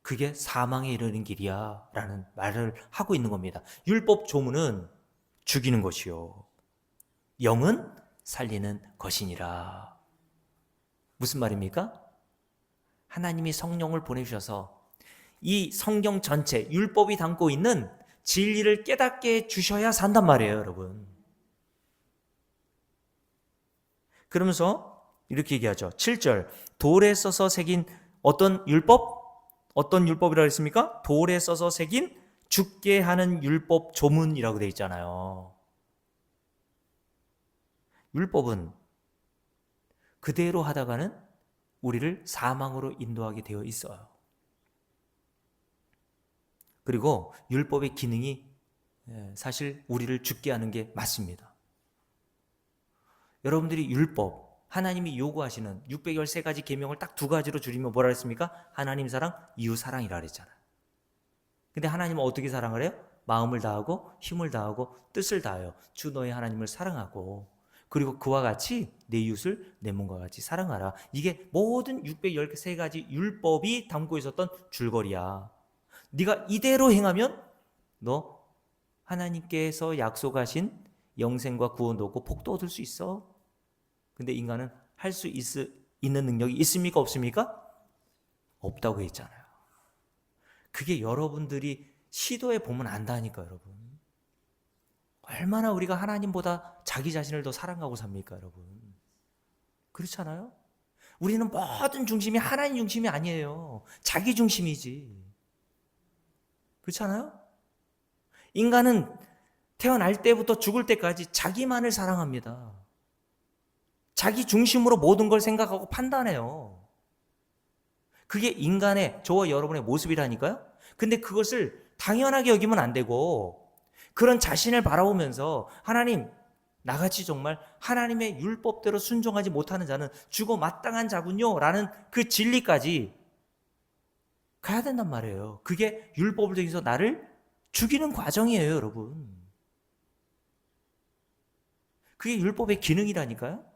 그게 사망에 이르는 길이야 라는 말을 하고 있는 겁니다. 율법 조문은 죽이는 것이요 영은 살리는 것이니라. 무슨 말입니까? 하나님이 성령을 보내주셔서 이 성경 전체 율법이 담고 있는 진리를 깨닫게 주셔야 산단 말이에요, 여러분. 그러면서 이렇게 얘기하죠. 7절 돌에 써서 새긴 어떤 율법? 어떤 율법이라고 했습니까? 돌에 써서 새긴 죽게 하는 율법 조문이라고 되어 있잖아요. 율법은 그대로 하다가는 우리를 사망으로 인도하게 되어 있어요. 그리고 율법의 기능이 사실 우리를 죽게 하는 게 맞습니다. 여러분들이 율법, 하나님이 요구하시는 613가지 계명을 딱 두 가지로 줄이면 뭐라 했습니까? 하나님 사랑, 이웃 사랑이라 그랬잖아요. 근데 하나님은 어떻게 사랑을 해요? 마음을 다하고 힘을 다하고 뜻을 다하여 주 너의 하나님을 사랑하고 그리고 그와 같이 내 이웃을 내 몸과 같이 사랑하라. 이게 모든 613가지 율법이 담고 있었던 줄거리야. 네가 이대로 행하면 너 하나님께서 약속하신 영생과 구원도 얻고 복도 얻을 수 있어. 근데 인간은 할 수 있는 능력이 있습니까? 없습니까? 없다고 했잖아요. 그게 여러분들이 시도해 보면 안다니까, 여러분. 얼마나 우리가 하나님보다 자기 자신을 더 사랑하고 삽니까, 여러분? 그렇잖아요? 우리는 모든 중심이 하나님 중심이 아니에요. 자기 중심이지. 그렇잖아요? 인간은 태어날 때부터 죽을 때까지 자기만을 사랑합니다. 자기 중심으로 모든 걸 생각하고 판단해요. 그게 인간의 저와 여러분의 모습이라니까요. 근데 그것을 당연하게 여기면 안 되고 그런 자신을 바라보면서 하나님 나같이 정말 하나님의 율법대로 순종하지 못하는 자는 죽어 마땅한 자군요 라는 그 진리까지 가야 된단 말이에요. 그게 율법을 통해서 나를 죽이는 과정이에요, 여러분. 그게 율법의 기능이라니까요.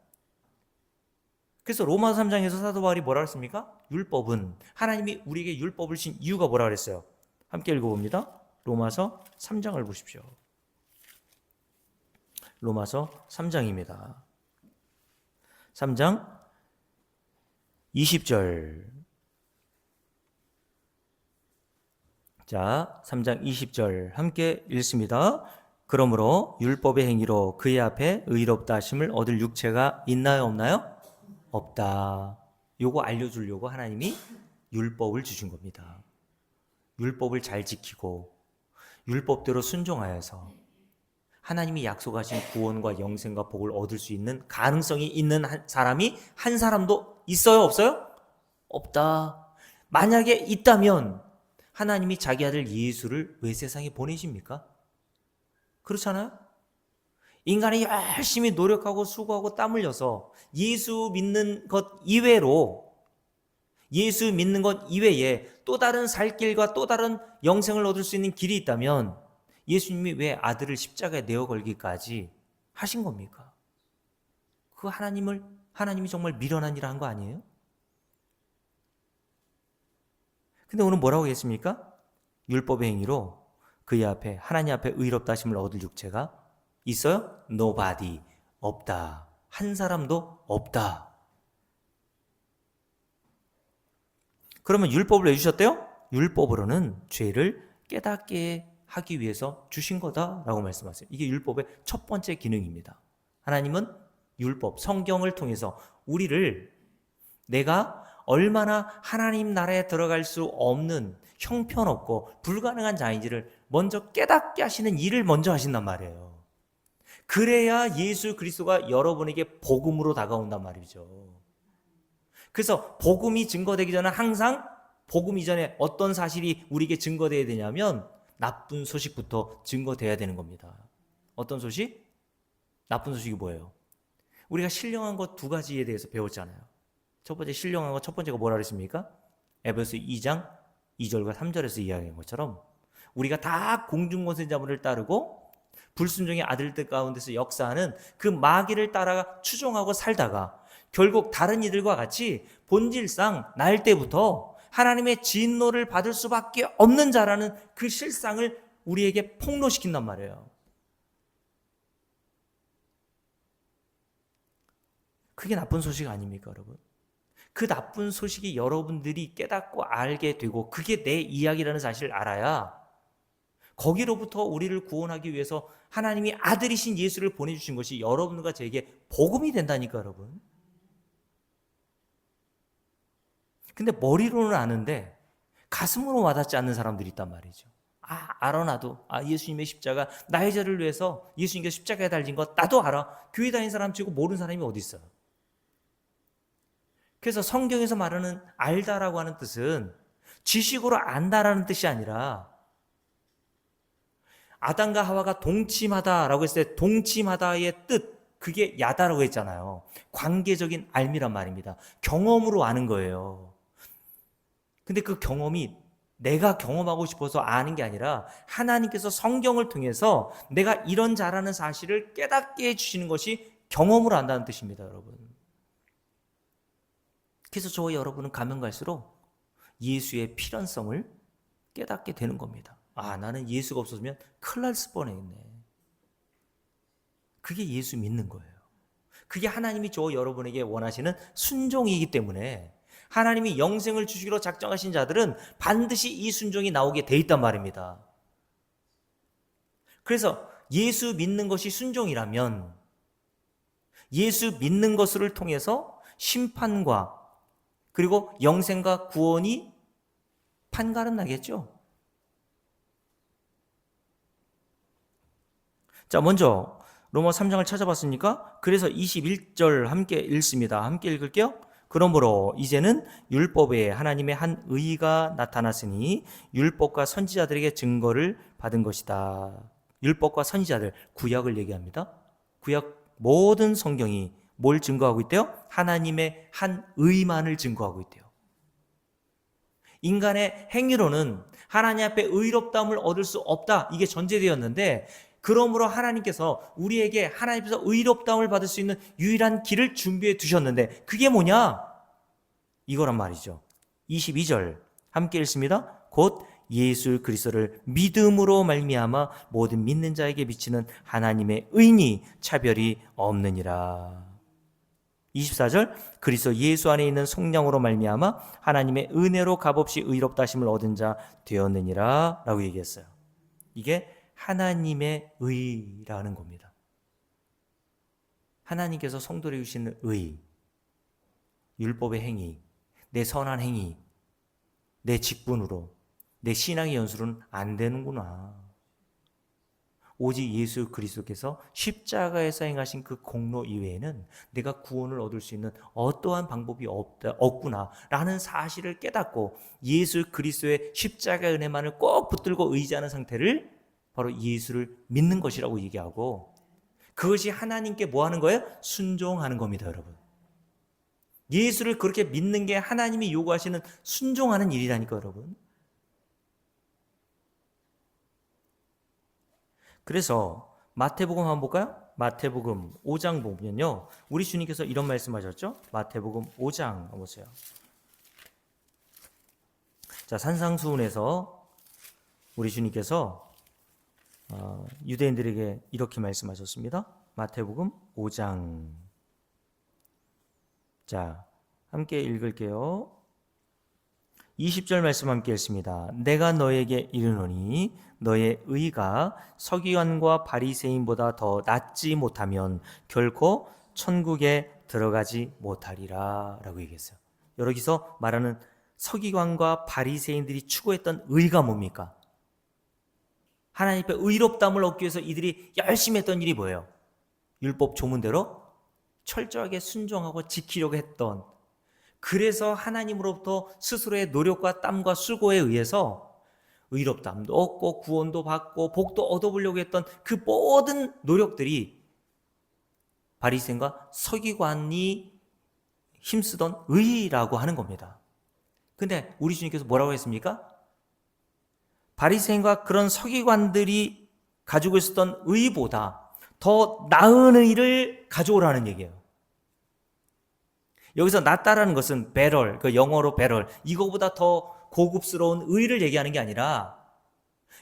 그래서 로마서 3장에서 사도 바울이 뭐라 했습니까? 율법은 하나님이 우리에게 율법을 주신 이유가 뭐라 그랬어요? 함께 읽어봅니다. 로마서 3장을 보십시오. 로마서 3장입니다. 3장 20절. 자, 3장 20절 함께 읽습니다. 그러므로 율법의 행위로 그의 앞에 의롭다 하심을 얻을 육체가 있나요, 없나요? 없다. 요거 알려주려고 하나님이 율법을 주신 겁니다. 율법을 잘 지키고 율법대로 순종하여서 하나님이 약속하신 구원과 영생과 복을 얻을 수 있는 가능성이 있는 사람이 한 사람도 있어요, 없어요? 없다. 만약에 있다면 하나님이 자기 아들 예수를 왜 세상에 보내십니까? 그렇잖아요? 인간이 열심히 노력하고 수고하고 땀 흘려서 예수 믿는 것 이외로, 예수 믿는 것 이외에 또 다른 살 길과 또 다른 영생을 얻을 수 있는 길이 있다면 예수님이 왜 아들을 십자가에 내어 걸기까지 하신 겁니까? 그 하나님이 정말 미련한 일을 한 거 아니에요? 근데 오늘 뭐라고 했습니까? 율법의 행위로 그의 앞에, 하나님 앞에 의롭다 하심을 얻을 육체가 있어요? Nobody. 없다. 한 사람도 없다. 그러면 율법을 왜 주셨대요? 율법으로는 죄를 깨닫게 하기 위해서 주신 거다라고 말씀하세요. 이게 율법의 첫 번째 기능입니다. 하나님은 율법, 성경을 통해서 우리를 내가 얼마나 하나님 나라에 들어갈 수 없는 형편없고 불가능한 자인지를 먼저 깨닫게 하시는 일을 먼저 하신단 말이에요. 그래야 예수 그리스도가 여러분에게 복음으로 다가온단 말이죠. 그래서 복음이 증거되기 전에 항상 복음 이전에 어떤 사실이 우리에게 증거되어야 되냐면 나쁜 소식부터 증거돼야 되는 겁니다. 어떤 소식? 나쁜 소식이 뭐예요? 우리가 신령한 것 두 가지에 대해서 배웠잖아요. 첫 번째 신령한 것 첫 번째가 뭐라 그랬습니까? 에베소 2장 2절과 3절에서 이야기한 것처럼 우리가 다 공중권세자물을 따르고 불순종의 아들들 가운데서 역사하는 그 마귀를 따라가 추종하고 살다가 결국 다른 이들과 같이 본질상 날 때부터 하나님의 진노를 받을 수밖에 없는 자라는 그 실상을 우리에게 폭로시킨단 말이에요. 그게 나쁜 소식 아닙니까, 여러분? 그 나쁜 소식이 여러분들이 깨닫고 알게 되고 그게 내 이야기라는 사실을 알아야 거기로부터 우리를 구원하기 위해서 하나님이 아들이신 예수를 보내주신 것이 여러분과 제게 복음이 된다니까, 여러분. 근데 머리로는 아는데 가슴으로 와닿지 않는 사람들이 있단 말이죠. 알아 나도. 예수님의 십자가 나의 죄를 위해서 예수님께서 십자가에 달린 것 나도 알아. 교회 다니는 사람 치고 모르는 사람이 어디 있어요. 그래서 성경에서 말하는 알다라고 하는 뜻은 지식으로 안다라는 뜻이 아니라 아담과 하와가 동침하다라고 했을 때 동침하다의 뜻, 그게 야다라고 했잖아요. 관계적인 알미란 말입니다. 경험으로 아는 거예요. 근데 그 경험이 내가 경험하고 싶어서 아는 게 아니라 하나님께서 성경을 통해서 내가 이런 자라는 사실을 깨닫게 해주시는 것이 경험으로 안다는 뜻입니다, 여러분. 그래서 저와 여러분은 가면 갈수록 예수의 필연성을 깨닫게 되는 겁니다. 나는 예수가 없었으면 큰일 날 뻔했네. 그게 예수 믿는 거예요. 그게 하나님이 저와 여러분에게 원하시는 순종이기 때문에 하나님이 영생을 주시기로 작정하신 자들은 반드시 이 순종이 나오게 돼 있단 말입니다. 그래서 예수 믿는 것이 순종이라면 예수 믿는 것을 통해서 심판과 그리고 영생과 구원이 판가름 나겠죠. 자, 먼저 로마 3장을 찾아봤으니까 그래서 21절 함께 읽습니다. 함께 읽을게요. 그러므로 이제는 율법에 하나님의 한 의가 나타났으니 율법과 선지자들에게 증거를 받은 것이다. 율법과 선지자들, 구약을 얘기합니다. 구약 모든 성경이 뭘 증거하고 있대요? 하나님의 한 의만을 증거하고 있대요. 인간의 행위로는 하나님 앞에 의롭다움을 얻을 수 없다. 이게 전제되었는데 그러므로 하나님께서 우리에게 하나님께서 의롭다움을 받을 수 있는 유일한 길을 준비해 두셨는데 그게 뭐냐? 이거란 말이죠. 22절 함께 읽습니다. 곧 예수 그리스도를 믿음으로 말미암아 모든 믿는 자에게 비치는 하나님의 의니 차별이 없느니라. 24절 그리스도 예수 안에 있는 성령으로 말미암아 하나님의 은혜로 값없이 의롭다 하심을 얻은 자 되었느니라 라고 얘기했어요. 이게 하나님의 의라는 겁니다. 하나님께서 성도를 주시는 의, 율법의 행위, 내 선한 행위, 내 직분으로, 내 신앙의 연수로는 안 되는구나. 오직 예수 그리스도께서 십자가에서 행하신 그 공로 이외에는 내가 구원을 얻을 수 있는 어떠한 방법이 없구나라는 사실을 깨닫고 예수 그리스도의 십자가 은혜만을 꼭 붙들고 의지하는 상태를 바로 예수를 믿는 것이라고 얘기하고, 그것이 하나님께 뭐 하는 거예요? 순종하는 겁니다, 여러분. 예수를 그렇게 믿는 게 하나님이 요구하시는 순종하는 일이라니까, 여러분. 그래서 마태복음 한번 볼까요? 마태복음 5장 보면요, 우리 주님께서 이런 말씀하셨죠? 마태복음 5장 보세요. 자, 산상수훈에서 우리 주님께서 유대인들에게 이렇게 말씀하셨습니다. 마태복음 5장. 자, 함께 읽을게요. 20절 말씀 함께 읽습니다. 내가 너에게 이르노니 너의 의가 서기관과 바리새인보다 더 낫지 못하면 결코 천국에 들어가지 못하리라 라고 얘기했어요. 여기서 말하는 서기관과 바리새인들이 추구했던 의가 뭡니까? 하나님 앞에 의롭다함을 얻기 위해서 이들이 열심히 했던 일이 뭐예요? 율법 조문대로 철저하게 순종하고 지키려고 했던, 그래서 하나님으로부터 스스로의 노력과 땀과 수고에 의해서 의롭다함도 얻고 구원도 받고 복도 얻어보려고 했던 그 모든 노력들이 바리새인과 서기관이 힘쓰던 의라고 하는 겁니다. 근데 우리 주님께서 뭐라고 했습니까? 바리새인과 그런 서기관들이 가지고 있었던 의보다 더 나은 의를 가져오라는 얘기예요. 여기서 낫다라는 것은 better, 그 영어로 better, 이거보다 더 고급스러운 의를 얘기하는 게 아니라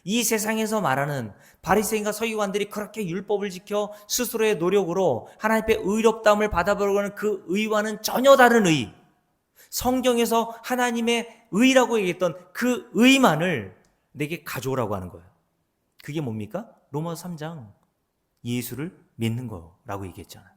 이 세상에서 말하는 바리새인과 서기관들이 그렇게 율법을 지켜 스스로의 노력으로 하나님 앞에 의롭다함을 받아보려고 하는 그 의와는 전혀 다른 의, 성경에서 하나님의 의라고 얘기했던 그 의만을 내게 가져오라고 하는 거예요. 그게 뭡니까? 로마서 3장 예수를 믿는 거라고 얘기했잖아요.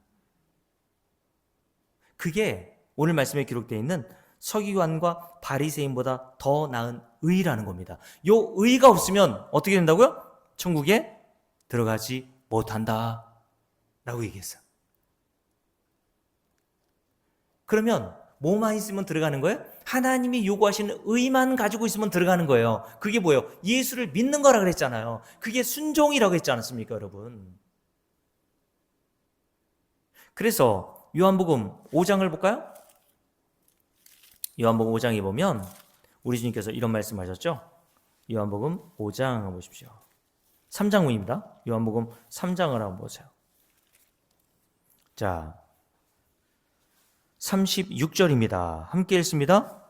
그게 오늘 말씀에 기록되어 있는 서기관과 바리새인보다 더 나은 의라는 겁니다. 요 의가 없으면 어떻게 된다고요? 천국에 들어가지 못한다 라고 얘기했어요. 그러면 뭐만 있으면 들어가는 거예요? 하나님이 요구하시는 의만 가지고 있으면 들어가는 거예요. 그게 뭐예요? 예수를 믿는 거라 그랬잖아요. 그게 순종이라고 했지 않았습니까, 여러분? 그래서 요한복음 5장을 볼까요? 요한복음 5장에 보면 우리 주님께서 이런 말씀하셨죠? 요한복음 5장 한번 보십시오. 3장문입니다. 요한복음 3장을 한번 보세요. 자, 36절입니다. 함께 읽습니다.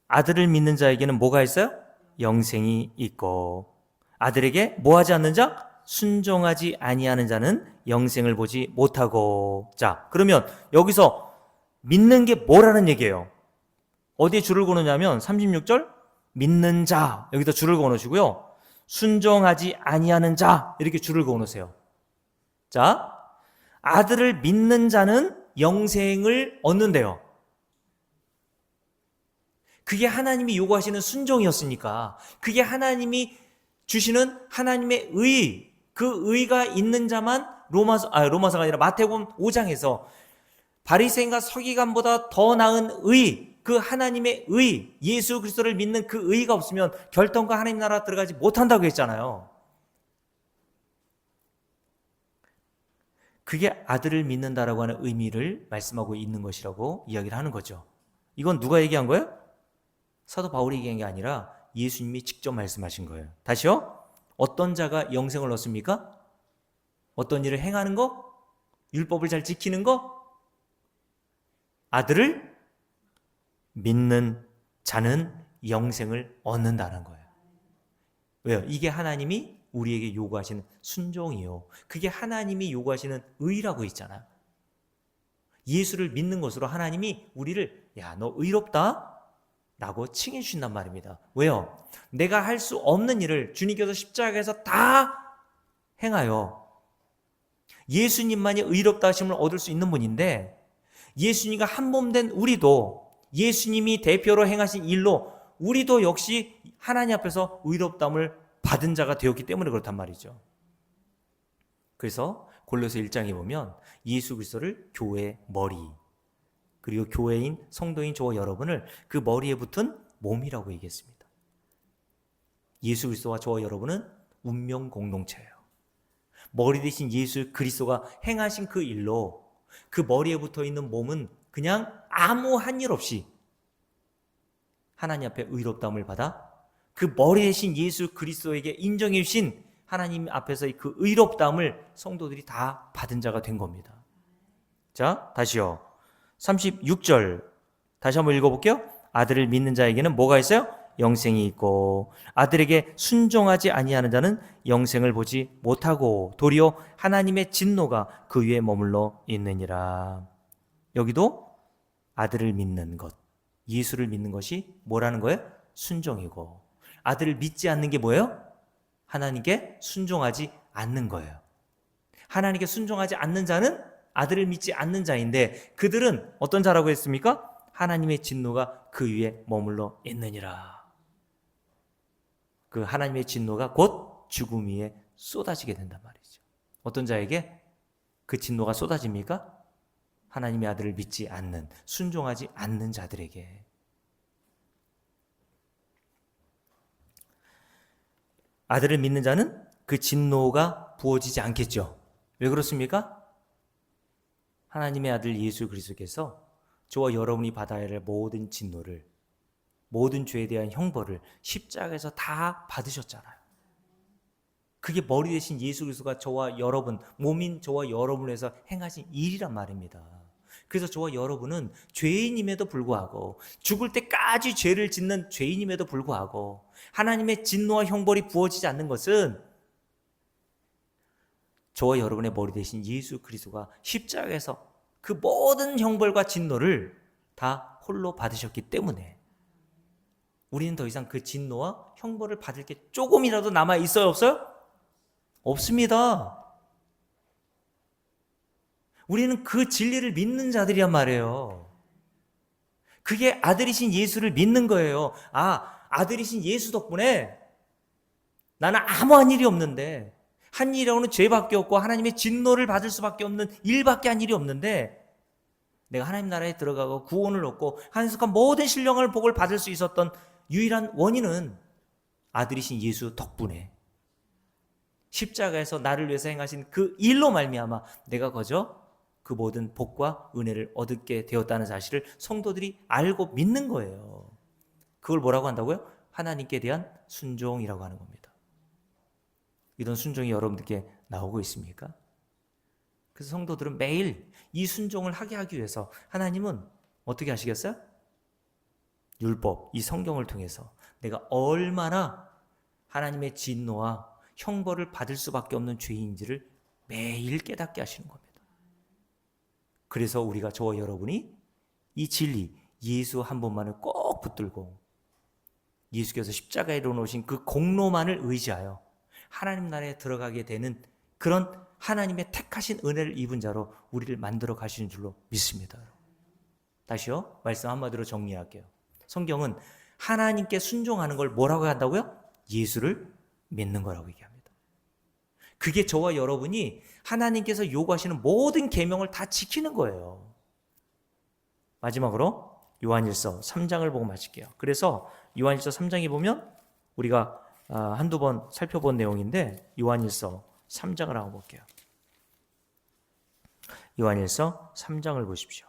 아들을 믿는 자에게는 뭐가 있어요? 영생이 있고, 아들에게 뭐하지 않는 자? 순종하지 아니하는 자는 영생을 보지 못하고. 자, 그러면 여기서 믿는 게 뭐라는 얘기예요? 어디에 줄을 그어놓냐면 36절 믿는 자, 여기다 줄을 그어놓으시고요, 순종하지 아니하는 자 이렇게 줄을 그어놓으세요. 자, 아들을 믿는 자는 영생을 얻는데요. 그게 하나님이 요구하시는 순종이었으니까, 그게 하나님이 주시는 하나님의 의, 그 의가 있는 자만 로마서가 아니라 마태복음 5장에서 바리새인과 서기관보다 더 나은 의, 그 하나님의 의, 예수 그리스도를 믿는 그 의가 없으면 결단과 하나님 나라 들어가지 못한다고 했잖아요. 그게 아들을 믿는다라고 하는 의미를 말씀하고 있는 것이라고 이야기를 하는 거죠. 이건 누가 얘기한 거예요? 사도 바울이 얘기한 게 아니라 예수님이 직접 말씀하신 거예요. 다시요? 어떤 자가 영생을 얻습니까? 어떤 일을 행하는 거? 율법을 잘 지키는 거? 아들을 믿는 자는 영생을 얻는다는 거예요. 왜요? 이게 하나님이 우리에게 요구하시는 순종이요, 그게 하나님이 요구하시는 의라고 있잖아요. 예수를 믿는 것으로 하나님이 우리를 야, 너 의롭다? 라고 칭해 주신단 말입니다. 왜요? 내가 할 수 없는 일을 주님께서 십자가에서 다 행하여 예수님만이 의롭다 하심을 얻을 수 있는 분인데, 예수님과 한 몸 된 우리도 예수님이 대표로 행하신 일로 우리도 역시 하나님 앞에서 의롭다함을 받은 자가 되었기 때문에 그렇단 말이죠. 그래서 골로새 1장에 보면 예수 그리스도를 교회의 머리, 그리고 교회인 성도인 저와 여러분을 그 머리에 붙은 몸이라고 얘기했습니다. 예수 그리스도와 저와 여러분은 운명 공동체예요. 머리 대신 예수 그리스도가 행하신 그 일로 그 머리에 붙어 있는 몸은 그냥 아무 한 일 없이 하나님 앞에 의롭다함을 받아 그 머리 대신 예수 그리스도에게 인정해 주신 하나님 앞에서의 그 의롭다함을 성도들이 다 받은 자가 된 겁니다. 자, 다시요. 36절 다시 한번 읽어볼게요. 아들을 믿는 자에게는 뭐가 있어요? 영생이 있고 아들에게 순종하지 아니하는 자는 영생을 보지 못하고 도리어 하나님의 진노가 그 위에 머물러 있느니라. 여기도 아들을 믿는 것, 예수를 믿는 것이 뭐라는 거예요? 순종이고, 아들을 믿지 않는 게 뭐예요? 하나님께 순종하지 않는 거예요. 하나님께 순종하지 않는 자는 아들을 믿지 않는 자인데, 그들은 어떤 자라고 했습니까? 하나님의 진노가 그 위에 머물러 있느니라. 그 하나님의 진노가 곧 죽음 위에 쏟아지게 된단 말이죠. 어떤 자에게 그 진노가 쏟아집니까? 하나님의 아들을 믿지 않는, 순종하지 않는 자들에게. 아들을 믿는 자는 그 진노가 부어지지 않겠죠. 왜 그렇습니까? 하나님의 아들 예수 그리스도께서 저와 여러분이 받아야 할 모든 진노를, 모든 죄에 대한 형벌을 십자가에서 다 받으셨잖아요. 그게 머리 대신 예수 그리스도가 저와 여러분, 몸인 저와 여러분을 위해서 행하신 일이란 말입니다. 그래서 저와 여러분은 죄인임에도 불구하고, 죽을 때까지 죄를 짓는 죄인임에도 불구하고 하나님의 진노와 형벌이 부어지지 않는 것은 저와 여러분의 머리 대신 예수 그리스도가 십자가에서 그 모든 형벌과 진노를 다 홀로 받으셨기 때문에 우리는 더 이상 그 진노와 형벌을 받을 게 조금이라도 남아 있어요, 없어요? 없습니다. 우리는 그 진리를 믿는 자들이란 말이에요. 그게 아들이신 예수를 믿는 거예요. 아, 아들이신 예수 덕분에 나는 아무한 일이 없는데, 한 일이라고는 죄밖에 없고 하나님의 진노를 받을 수밖에 없는 일밖에 한 일이 없는데, 내가 하나님 나라에 들어가고 구원을 얻고 한속한 모든 신령을 복을 받을 수 있었던 유일한 원인은 아들이신 예수 덕분에, 십자가에서 나를 위해서 행하신 그 일로 말미암아 내가 거저 그 모든 복과 은혜를 얻게 되었다는 사실을 성도들이 알고 믿는 거예요. 그걸 뭐라고 한다고요? 하나님께 대한 순종이라고 하는 겁니다. 이런 순종이 여러분들께 나오고 있습니까? 그래서 성도들은 매일 이 순종을 하게 하기 위해서 하나님은 어떻게 하시겠어요? 율법, 이 성경을 통해서 내가 얼마나 하나님의 진노와 형벌을 받을 수밖에 없는 죄인인지를 매일 깨닫게 하시는 겁니다. 그래서 우리가, 저와 여러분이 이 진리, 예수 한 분만을 꼭 붙들고 예수께서 십자가에 이루어놓으신 그 공로만을 의지하여 하나님 나라에 들어가게 되는 그런 하나님의 택하신 은혜를 입은 자로 우리를 만들어 가시는 줄로 믿습니다. 다시요, 말씀 한마디로 정리할게요. 성경은 하나님께 순종하는 걸 뭐라고 한다고요? 예수를 믿는 거라고 얘기합니다. 그게 저와 여러분이 하나님께서 요구하시는 모든 계명을 다 지키는 거예요. 마지막으로 요한일서 3장을 보고 마칠게요. 그래서 요한일서 3장에 보면 우리가 한두 번 살펴본 내용인데, 요한일서 3장을 한번 볼게요. 요한일서 3장을 보십시오.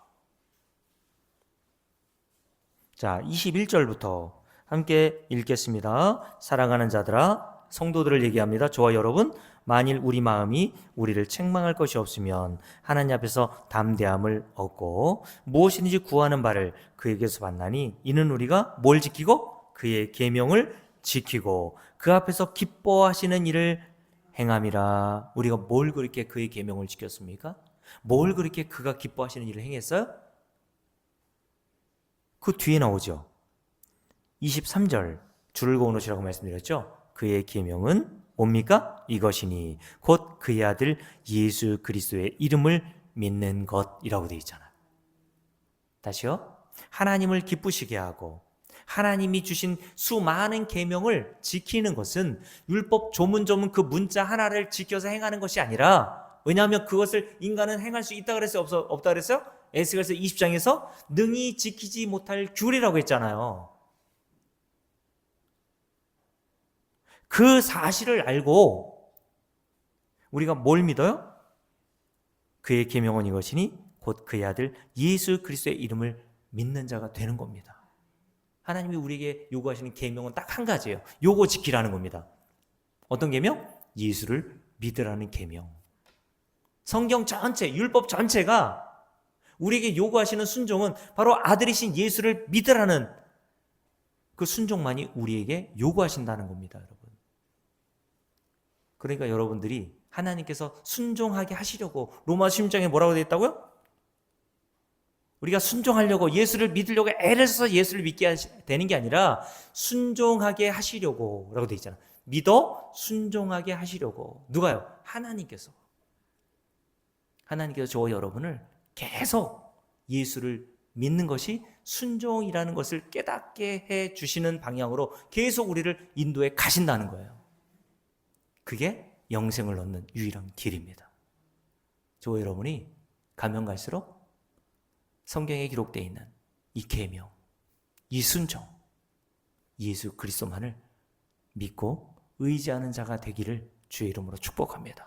자, 21절부터 함께 읽겠습니다. 사랑하는 자들아, 성도들을 얘기합니다. 저와 여러분, 만일 우리 마음이 우리를 책망할 것이 없으면 하나님 앞에서 담대함을 얻고 무엇이든지 구하는 바를 그에게서 받나니, 이는 우리가 뭘 지키고 그의 계명을 지키고 그 앞에서 기뻐하시는 일을 행함이라. 우리가 뭘 그렇게 그의 계명을 지켰습니까? 뭘 그렇게 그가 기뻐하시는 일을 행했어요? 그 뒤에 나오죠. 23절 줄을 그어 놓으시라고 말씀드렸죠. 그의 계명은 뭡니까? 이것이니 곧 그의 아들 예수 그리스도의 이름을 믿는 것이라고 되어 있잖아요. 다시요. 하나님을 기쁘시게 하고 하나님이 주신 수많은 계명을 지키는 것은 율법 조문조문 그 문자 하나를 지켜서 행하는 것이 아니라, 왜냐하면 그것을 인간은 행할 수 있다 그랬어요? 없다 그랬어요? 에스겔서 20장에서 능히 지키지 못할 규례라고 했잖아요. 그 사실을 알고 우리가 뭘 믿어요? 그의 계명은 이것이니 곧 그의 아들 예수 그리스도의 이름을 믿는 자가 되는 겁니다. 하나님이 우리에게 요구하시는 계명은 딱 한 가지예요. 요거 지키라는 겁니다. 어떤 계명? 예수를 믿으라는 계명. 성경 전체, 율법 전체가 우리에게 요구하시는 순종은 바로 아들이신 예수를 믿으라는 그 순종만이 우리에게 요구하신다는 겁니다, 여러분. 그러니까 여러분들이 하나님께서 순종하게 하시려고 로마서 16장에 뭐라고 되어 있다고요? 우리가 순종하려고 예수를 믿으려고 애를 써서 예수를 믿게 되는 게 아니라 순종하게 하시려고 라고 되어 있잖아요. 믿어 순종하게 하시려고. 누가요? 하나님께서. 하나님께서 저와 여러분을 계속 예수를 믿는 것이 순종이라는 것을 깨닫게 해 주시는 방향으로 계속 우리를 인도해 가신다는 거예요. 그게 영생을 얻는 유일한 길입니다. 저와 여러분이 가면 갈수록 성경에 기록되어 있는 이 계명, 이 순종, 예수 그리스도만을 믿고 의지하는 자가 되기를 주의 이름으로 축복합니다.